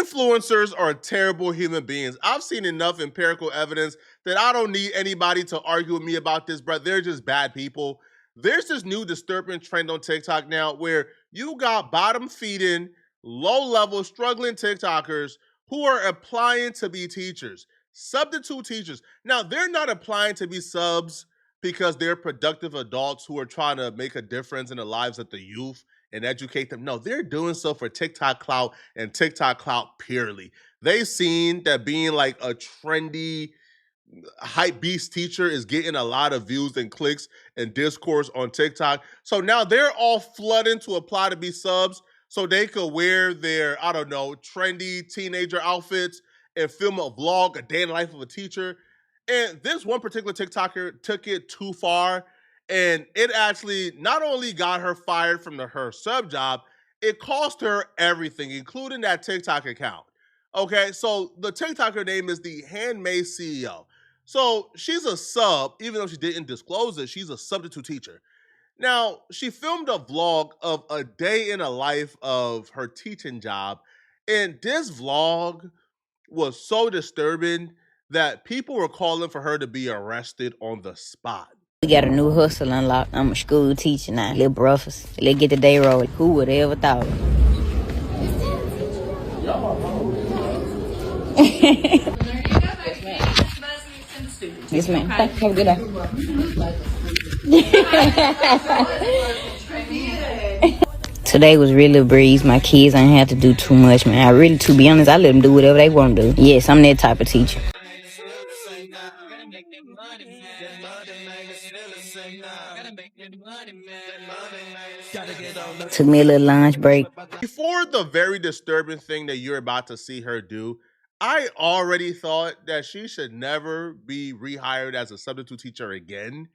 Influencers are terrible human beings. I've seen enough empirical evidence that I don't need anybody to argue with me about this, bro. They're just bad people. There's this new disturbing trend on TikTok now where you got bottom feeding, low level, struggling TikTokers who are applying to be teachers, substitute teachers. Now, they're not applying to be subs because they're productive adults who are trying to make a difference in the lives of the youth and educate them. No, they're doing so for TikTok clout and TikTok clout purely. They've seen that being like a trendy hype beast teacher is getting a lot of views and clicks and discourse on TikTok. So now they're all flooding to apply to be subs so they could wear their, I don't know, trendy teenager outfits and film a vlog, a day in the life of a teacher. And this one particular TikToker took it too far, and it actually not only got her fired from her sub job, it cost her everything, including that TikTok account. Okay, so the TikToker name is the Handmaid CEO. So she's a sub, even though she didn't disclose it, she's a substitute teacher. Now, she filmed a vlog of a day in a life of her teaching job, and this vlog was so disturbing that people were calling for her to be arrested on the spot. We got a new hustle unlocked. I'm a school teacher now. Little breakfast. Let's get the day rolling. Who would have ever thought? Yes, ma'am. Have a good day. Today was really a breeze. My kids ain't have to do too much, man. To be honest, I let them do whatever they want to do. Yes, I'm that type of teacher. Took me a little lunch break. Before the very disturbing thing that you're about to see her do, I already thought that she should never be rehired as a substitute teacher again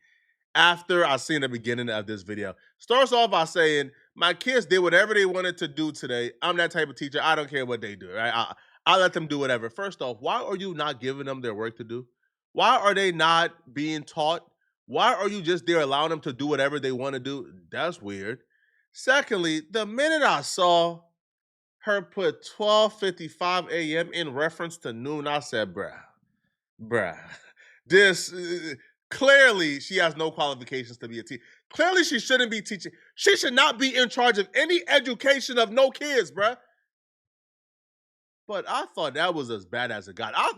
after I seen the beginning of this video. Starts off by saying, my kids did whatever they wanted to do today. I'm that type of teacher. I don't care what they do, right? I let them do whatever. First off, why are you not giving them their work to do? Why are they not being taught? Why are you just there allowing them to do whatever they want to do? That's weird. Secondly, the minute I saw her put 12:55 a.m. in reference to noon, I said, bruh, this clearly she has no qualifications to be a teacher. Clearly she shouldn't be teaching. She should not be in charge of any education of no kids, bruh. But I thought that was as bad as it got. I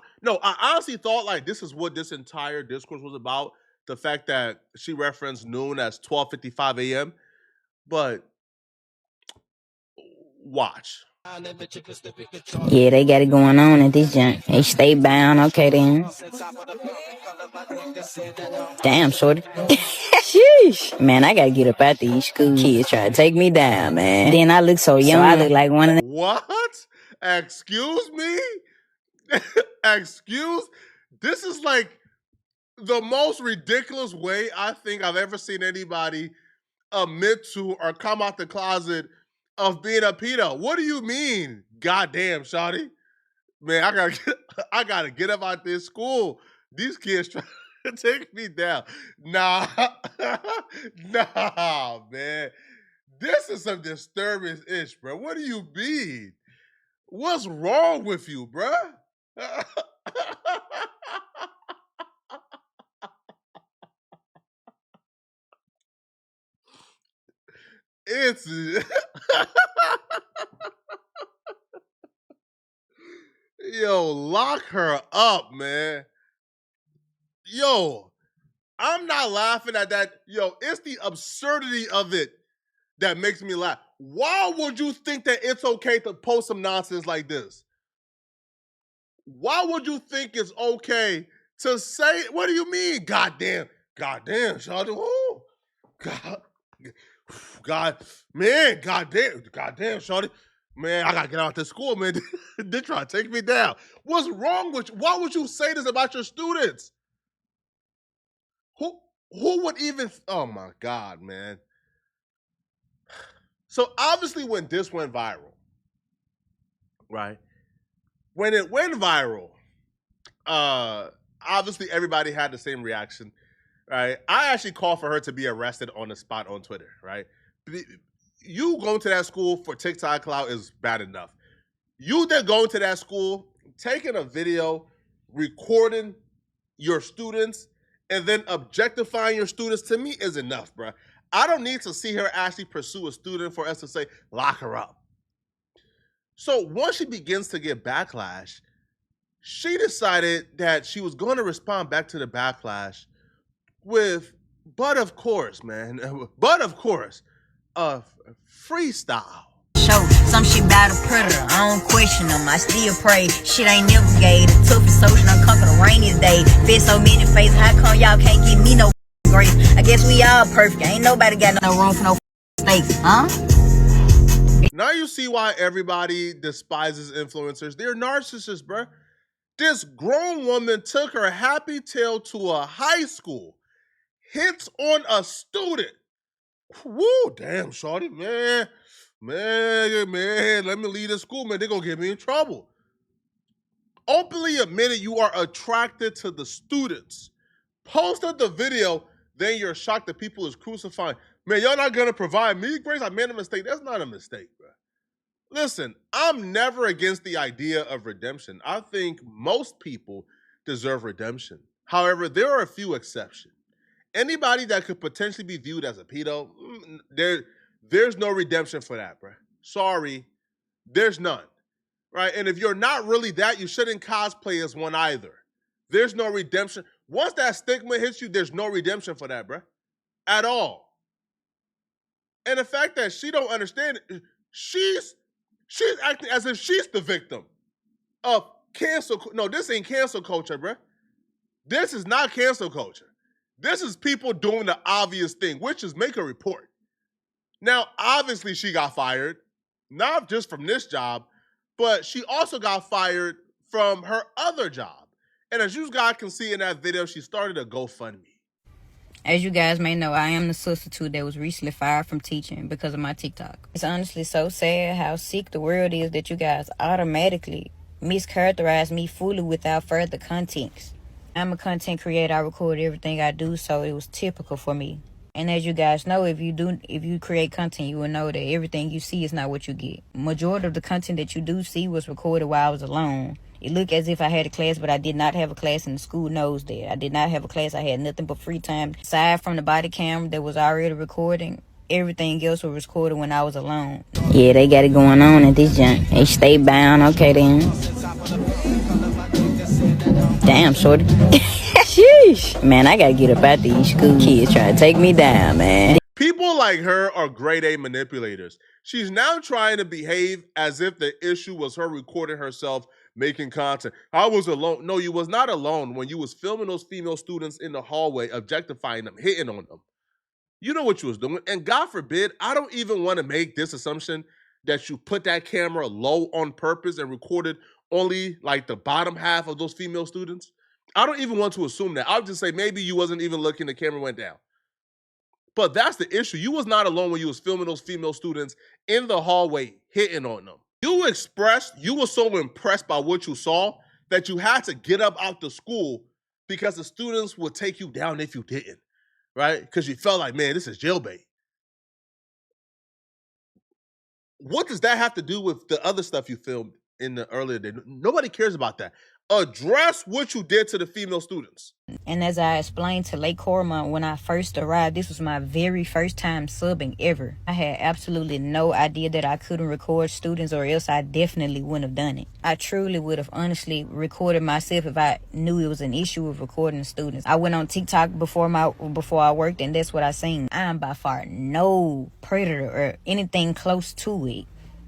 honestly thought like this is what this entire discourse was about. The fact that she referenced noon as 12:55 a.m. But watch. Yeah, they got it going on at this joint. They stay bound. Okay, then. Damn, shorty. Sheesh. Man, I gotta get up out these school kids trying to take me down, man. Then I look so young. So I look like one of them. What? Excuse me? Excuse? This is like the most ridiculous way I think I've ever seen anybody admit to or come out the closet of being a pedo. What do you mean? Goddamn, shawty. Man, I gotta get up out this school. These kids trying to take me down. Nah, nah, man. This is some disturbing ish, bro. What do you mean? What's wrong with you, bro? It's yo, lock her up, man. Yo, I'm not laughing at that. Yo, it's the absurdity of it that makes me laugh. Why would you think that it's okay to post some nonsense like this? Why would you think it's okay to say, what do you mean? Goddamn, Shawty. Oh, goddamn, Shawty. Man, I gotta get out this school, man. They're trying to take me down. What's wrong with you? Why would you say this about your students? Who would even, oh my God, man. So obviously when this went viral, right? When it went viral, obviously everybody had the same reaction, right? I actually called for her to be arrested on the spot on Twitter, right? You going to that school for TikTok clout is bad enough. You then going to that school, taking a video, recording your students, and then objectifying your students, to me is enough, bro. I don't need to see her actually pursue a student for us to say, lock her up. So once she begins to get backlash, she decided that she was going to respond back to the backlash with, but of course, man, but of course, a freestyle. Show some shit about a predator. I don't question them. I still pray. Shit ain't never gay. The toughest social done conquer the rainiest day. Fit so many faces. How come y'all can't give me no grace? I guess we all perfect. Ain't nobody got no room for no mistakes, huh? Now you see why everybody despises influencers. They're narcissists, bruh. This grown woman took her happy tale to a high school, hits on a student. Woo, damn, shorty, man, let me leave this school, man. They're gonna get me in trouble. Openly admitted you are attracted to the students. Posted the video, then you're shocked that people is crucifying. Man, y'all not gonna provide me grace? I made a mistake. That's not a mistake, bro. Listen, I'm never against the idea of redemption. I think most people deserve redemption. However, there are a few exceptions. Anybody that could potentially be viewed as a pedo, there's no redemption for that, bro. Sorry, there's none, right? And if you're not really that, you shouldn't cosplay as one either. There's no redemption. Once that stigma hits you, there's no redemption for that, bro, at all. And the fact that she don't understand it, she's acting as if she's the victim of cancel. No, this ain't cancel culture, bro. This is not cancel culture. This is people doing the obvious thing, which is make a report. Now, obviously, she got fired, not just from this job, but she also got fired from her other job. And as you guys can see in that video, she started a GoFundMe. As you guys may know, I am the substitute that was recently fired from teaching because of my TikTok. It's honestly so sad how sick the world is that you guys automatically mischaracterize me fully without further context. I'm a content creator. I record everything I do, so it was typical for me. And as you guys know, if you create content, you will know that everything you see is not what you get. Majority of the content that you do see was recorded while I was alone. It looked as if I had a class, but I did not have a class, and the school knows that. I did not have a class. I had nothing but free time. Aside from the body camera that was already recording, everything else was recorded when I was alone. Yeah, they got it going on at this junk. They stay bound. Okay, then. Damn, shorty. Sheesh. Man, I gotta get up out these school kids trying to take me down, man. People like her are grade A manipulators. She's now trying to behave as if the issue was her recording herself making content. I was alone. No, you was not alone when you was filming those female students in the hallway, objectifying them, hitting on them. You know what you was doing. And God forbid, I don't even want to make this assumption that you put that camera low on purpose and recorded only like the bottom half of those female students. I don't even want to assume that. I'll just say maybe you wasn't even looking, the camera went down. But that's the issue. You was not alone when you was filming those female students in the hallway, hitting on them. You expressed, you were so impressed by what you saw that you had to get up out the school because the students would take you down if you didn't, right? Because you felt like, man, this is jailbait. What does that have to do with the other stuff you filmed in the earlier day? Nobody cares about that. Address what you did to the female students. And as I explained to Lake Cormont when I first arrived, this was my very first time subbing ever. I had absolutely no idea that I couldn't record students, or else I definitely wouldn't have done it. I truly would have honestly recorded myself if I knew it was an issue with recording students. I went on TikTok before I worked, and that's what I seen. I am by far no predator or anything close to it.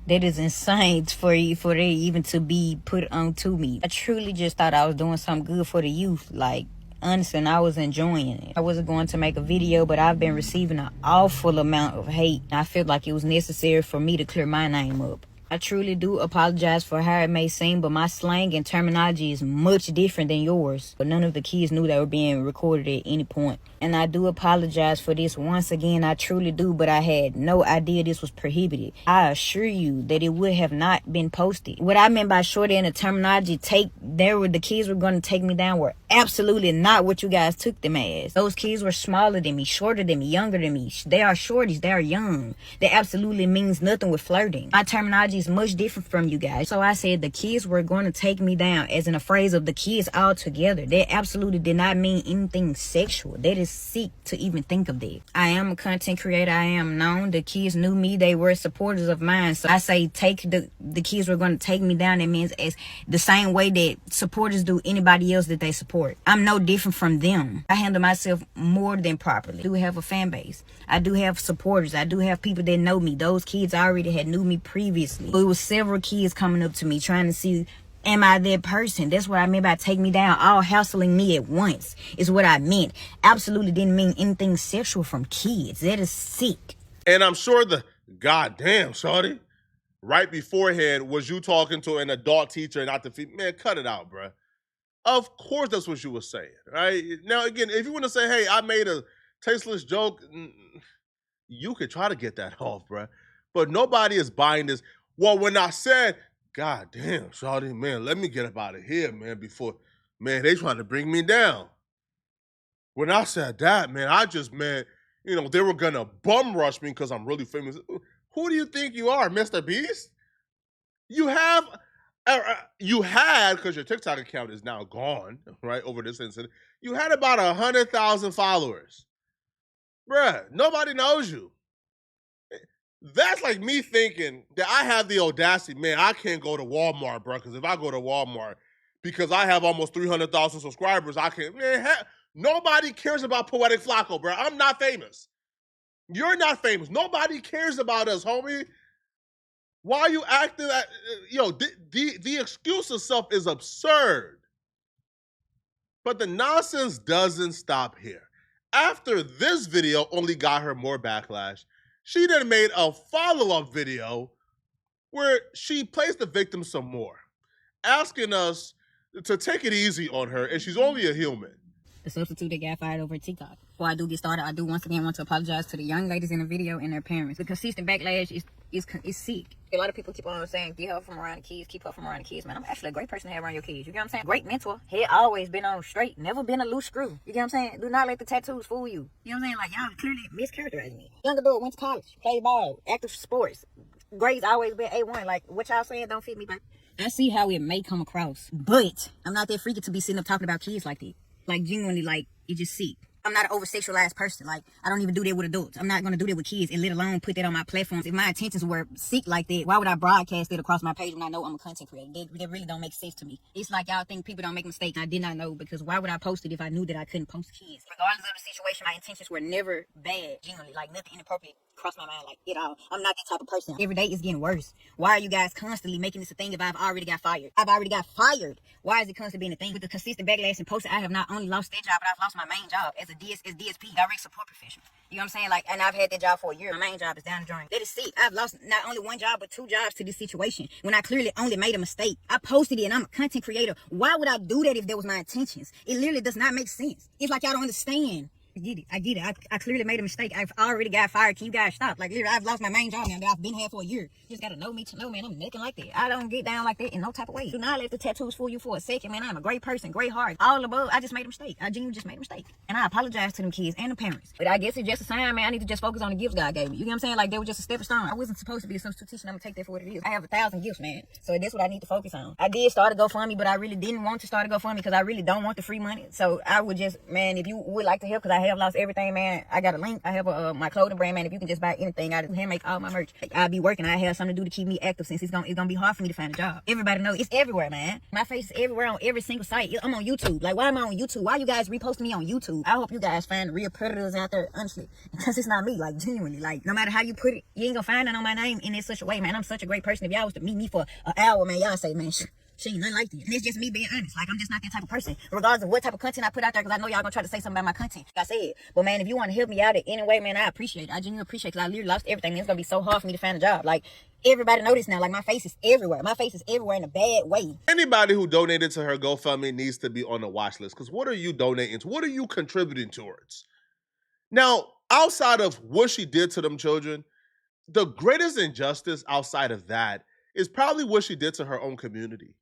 That is insane for it even to be put onto me. I truly just thought I was doing something good for the youth. Like, honestly, and I was enjoying it. I wasn't going to make a video, but I've been receiving an awful amount of hate. I felt like it was necessary for me to clear my name up. I truly do apologize for how it may seem, but my slang and terminology is much different than yours. But none of the kids knew they were being recorded at any point. And I do apologize for this once again, I truly do, but I had no idea this was prohibited. I assure you that it would have not been posted. What I meant by shorty and the terminology, the kids were going to take me down were absolutely not what you guys took them as. Those kids were smaller than me, shorter than me, younger than me. They are shorties, they are young. That absolutely means nothing with flirting. My terminology is much different from you guys. So I said the kids were going to take me down, as in a phrase of the kids all together. That absolutely did not mean anything sexual. That is sick to even think of that. I am a content creator. I am known. The kids knew me. They were supporters of mine. So I say take the kids were going to take me down. That means as the same way that supporters do anybody else that they support. I'm no different from them. I handle myself more than properly. I do have a fan base. I do have supporters. I do have people that know me. Those kids already had knew me previously. It was several kids coming up to me trying to see, am I that person? That's what I meant by take me down. All hassling me at once is what I meant. Absolutely didn't mean anything sexual from kids. That is sick. And I'm sure the goddamn, shorty, right beforehand was you talking to an adult teacher and not the female. Man, cut it out, bruh. Of course that's what you were saying, right? Now, again, if you want to say, hey, I made a tasteless joke, you could try to get that off, bruh. But nobody is buying this. Well, when I said, God damn, shawty, man, let me get up out of here, man, before, man, they trying to bring me down. When I said that, man, I just meant, they were going to bum rush me because I'm really famous. Who do you think you are, Mr. Beast? You have, you had, because your TikTok account is now gone, right, over this incident, you had about 100,000 followers. Bruh, nobody knows you. That's like me thinking that I have the audacity, man, I can't go to Walmart, bro, because if I go to Walmart, because I have almost 300,000 subscribers, I can't, man, nobody cares about Poetic Flacco, bro. I'm not famous. You're not famous. Nobody cares about us, homie. Why are you acting like, the excuse itself is absurd. But the nonsense doesn't stop here. After this video only got her more backlash, she then made a follow-up video where she plays the victim some more, asking us to take it easy on her, and she's only a human. The substitute that got fired over TikTok. Before I do get started, I do once again want to apologize to the young ladies in the video and their parents. The consistent backlash is sick. A lot of people keep on saying, get her from around the kids, keep her from around the kids. Man, I'm actually a great person to have around your kids. You get what I'm saying? Great mentor. Head always been on straight, never been a loose screw. You get what I'm saying? Do not let the tattoos fool you. You know what I'm saying? Like, y'all clearly mischaracterizing me. Young adult, went to college, played ball, active sports. Grades always been A1. Like, what y'all saying don't fit me, but I see how it may come across. But I'm not that freaky to be sitting up talking about kids like that. Like, genuinely, like, it just sick. I'm not an over-sexualized person. Like, I don't even do that with adults. I'm not going to do that with kids, and let alone put that on my platforms. If my intentions were sick like that, why would I broadcast it across my page when I know I'm a content creator? That really don't make sense to me. It's like y'all think people don't make mistakes. I did not know, because why would I post it if I knew that I couldn't post kids? Regardless of the situation, my intentions were never bad, genuinely. Like, nothing inappropriate crossed my mind, like, at all. I'm not that type of person. Every day is getting worse. Why are you guys constantly making this a thing if I've already got fired? I've already got fired. Why is it constantly being a thing? With the consistent backlash and posting, I have not only lost that job, but I've lost my main job as a DSP, direct support professional. You know what I'm saying? Like, and I've had that job for a year. My main job is down the drain. That is sick. I've lost not only one job, but 2 jobs to this situation when I clearly only made a mistake. I posted it and I'm a content creator. Why would I do that if that was my intentions? It literally does not make sense. It's like y'all don't understand. I get it. I clearly made a mistake. I've already got fired. Can you guys stop? Like, literally, I've lost my main job now that I've been here for a year. You just gotta know me to know, man. I'm nothing like that. I don't get down like that in no type of way. Do not let the tattoos fool you for a second, man. I'm a great person, great heart. All above, I just made a mistake. I genuinely just made a mistake. And I apologize to them kids and the parents. But I guess it's just a sign, man. I need to just focus on the gifts God gave me. You know what I'm saying? Like, they were just a stepping stone. I wasn't supposed to be a substitute teacher. I'm gonna take that for what it is. I have 1,000 gifts, man. So that's what I need to focus on. I did start a GoFundMe, but I really didn't want to start a GoFundMe because I really don't want the free money. So I would just, man, if you would like to help, because I have lost everything, man. I got a link. I have my clothing brand, man. If you can just buy anything, I hand make all my merch. I'll be working. I have something to do to keep me active, since it's gonna be hard for me to find a job. Everybody knows it's everywhere, man. My face is everywhere on every single site. I'm on YouTube. Like, why am I on YouTube? Why you guys reposting me on YouTube? I hope you guys find real predators out there, honestly, because it's not me. Like, genuinely, like, no matter how you put it, you ain't gonna find that on my name in such a way, man. I'm such a great person. If y'all was to meet me for an hour, man, y'all say, man, she ain't nothing like this. And it's just me being honest. Like, I'm just not that type of person. Regardless of what type of content I put out there, because I know y'all gonna try to say something about my content, like I said. But, man, if you want to help me out in any way, man, I appreciate it. I genuinely appreciate it, because I literally lost everything. And it's gonna be so hard for me to find a job. Like, everybody know this now. Like, my face is everywhere. My face is everywhere in a bad way. Anybody who donated to her GoFundMe needs to be on the watch list, because what are you donating to? What are you contributing towards? Now, outside of what she did to them children, the greatest injustice outside of that is probably what she did to her own community.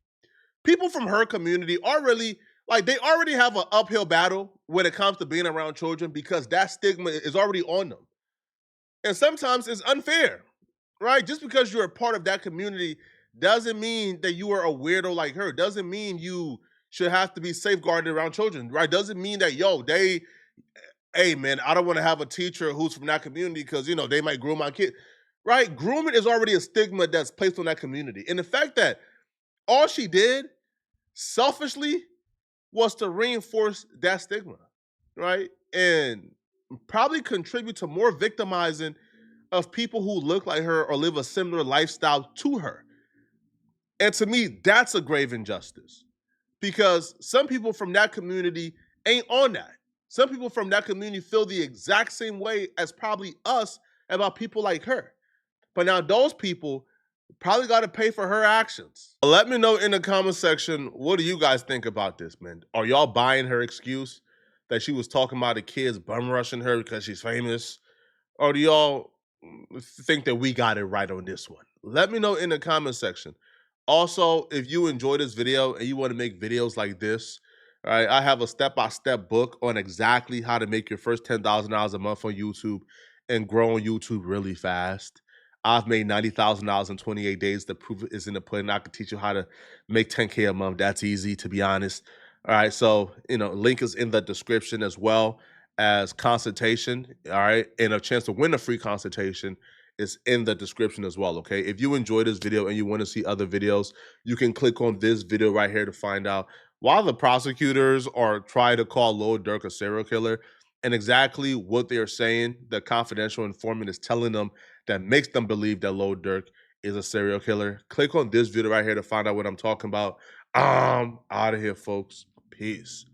People from her community are really Like they already have an uphill battle when it comes to being around children because that stigma is already on them. And sometimes it's unfair, right? Just because you're a part of that community doesn't mean that you are a weirdo like her. Doesn't mean you should have to be safeguarded around children, right? Doesn't mean that, hey man, I don't want to have a teacher who's from that community because they might groom my kid. Right? Grooming is already a stigma that's placed on that community. And the fact that all she did selfishly was to reinforce that stigma, right? And probably contribute to more victimizing of people who look like her or live a similar lifestyle to her. And to me, that's a grave injustice because some people from that community ain't on that. Some people from that community feel the exact same way as probably us about people like her. But now those people probably got to pay for her actions. Let me know in the comment section, what do you guys think about this, man? Are y'all buying her excuse that she was talking about the kids bum rushing her because she's famous? Or do y'all think that we got it right on this one? Let me know in the comment section. Also, if you enjoy this video and you want to make videos like this, all right, I have a step-by-step book on exactly how to make your first $10,000 a month on YouTube and grow on YouTube really fast. I've made $90,000 in 28 days. The proof is in the pudding. I can teach you how to make 10K a month. That's easy, to be honest. All right, so link is in the description as well as consultation, all right, and a chance to win a free consultation is in the description as well, okay? If you enjoyed this video and you want to see other videos, you can click on this video right here to find out why the prosecutors are trying to call Lil Durk a serial killer and exactly what they're saying the confidential informant is telling them that makes them believe that Lil Durk is a serial killer. Click on this video right here to find out what I'm talking about. Out of here, folks. Peace.